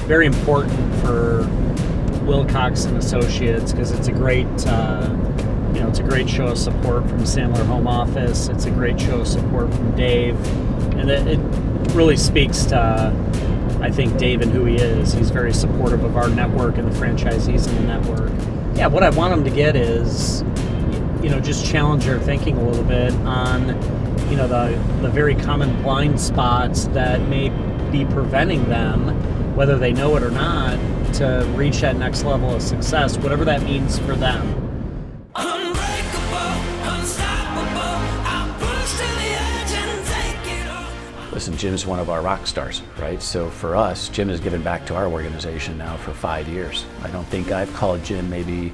very important for Wilcox Associates because it's a great, it's a great show of support from Sandler Home Office. It's a great show of support from Dave, and it really speaks to, I think, Dave and who he is. He's very supportive of our network and the franchisees in the network. Yeah, what I want them to get is, just challenge their thinking a little bit on, the very common blind spots that may be preventing them, whether they know it or not, to reach that next level of success, whatever that means for them. Listen, Jim's one of our rock stars, right? So for us, Jim has given back to our organization now for 5 years. I don't think I've called Jim maybe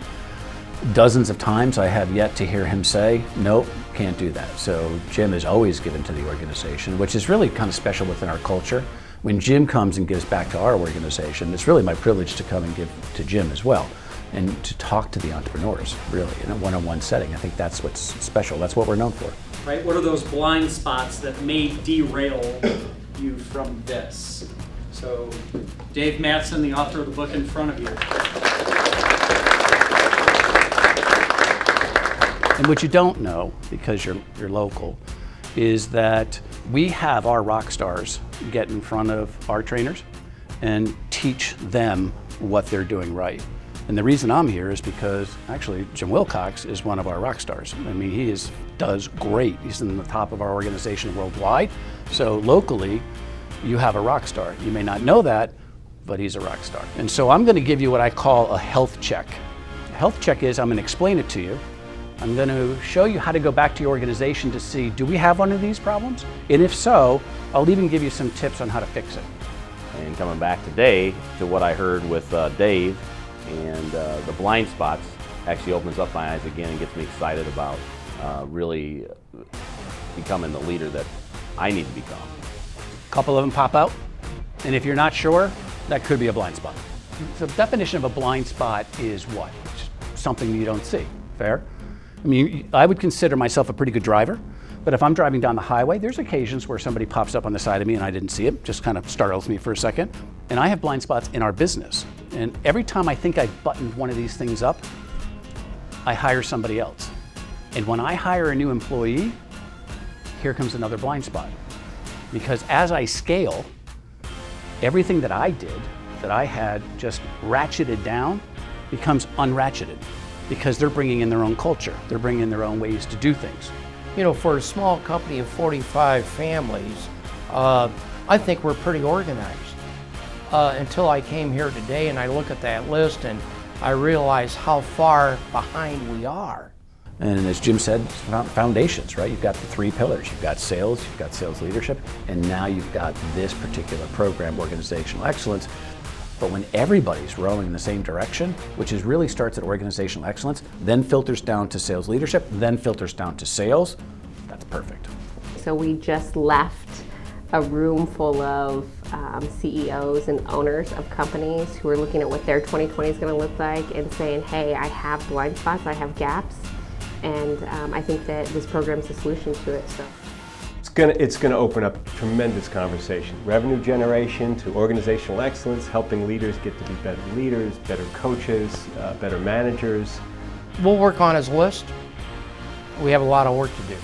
dozens of times. I have yet to hear him say, nope, can't do that. So Jim has always given to the organization, which is really kind of special within our culture. When Jim comes and gives back to our organization, it's really my privilege to come and give to Jim as well, and to talk to the entrepreneurs, really, in a one-on-one setting. I think that's what's special. That's what we're known for. Right? What are those blind spots that may derail you from this? So, Dave Mattson, the author of the book in front of you. And what you don't know, because you're local, is that we have our rock stars get in front of our trainers and teach them what they're doing right. And the reason I'm here is because actually Jim Wilcox is one of our rock stars. I mean, he does great. He's in the top of our organization worldwide. So locally, you have a rock star. You may not know that, but he's a rock star. And so I'm going to give you what I call a health check. A health check is I'm going to explain it to you. I'm going to show you how to go back to your organization to see, do we have one of these problems? And if so, I'll even give you some tips on how to fix it. And coming back today to what I heard with Dave and the blind spots actually opens up my eyes again and gets me excited about really becoming the leader that I need to become. A couple of them pop out, and if you're not sure, that could be a blind spot. So the definition of a blind spot is what? It's something you don't see. Fair? I mean, I would consider myself a pretty good driver, but if I'm driving down the highway, there's occasions where somebody pops up on the side of me and I didn't see it, just kind of startles me for a second. And I have blind spots in our business. And every time I think I've buttoned one of these things up, I hire somebody else. And when I hire a new employee, here comes another blind spot. Because as I scale, everything that I did, that I had just ratcheted down, becomes unratcheted. Because they're bringing in their own culture. They're bringing in their own ways to do things. For a small company of 45 families, I think we're pretty organized. Until I came here today and I look at that list and I realize how far behind we are. And as Jim said, foundations, right? You've got the 3 pillars. You've got sales leadership, and now you've got this particular program, organizational excellence. But when everybody's rowing in the same direction, which really starts at organizational excellence, then filters down to sales leadership, then filters down to sales, that's perfect. So we just left a room full of CEOs and owners of companies who are looking at what their 2020 is going to look like and saying, hey, I have blind spots, I have gaps, and I think that this program is a solution to it. So. It's going to open up tremendous conversation. Revenue generation to organizational excellence, helping leaders get to be better leaders, better coaches, better managers. We'll work on his list. We have a lot of work to do.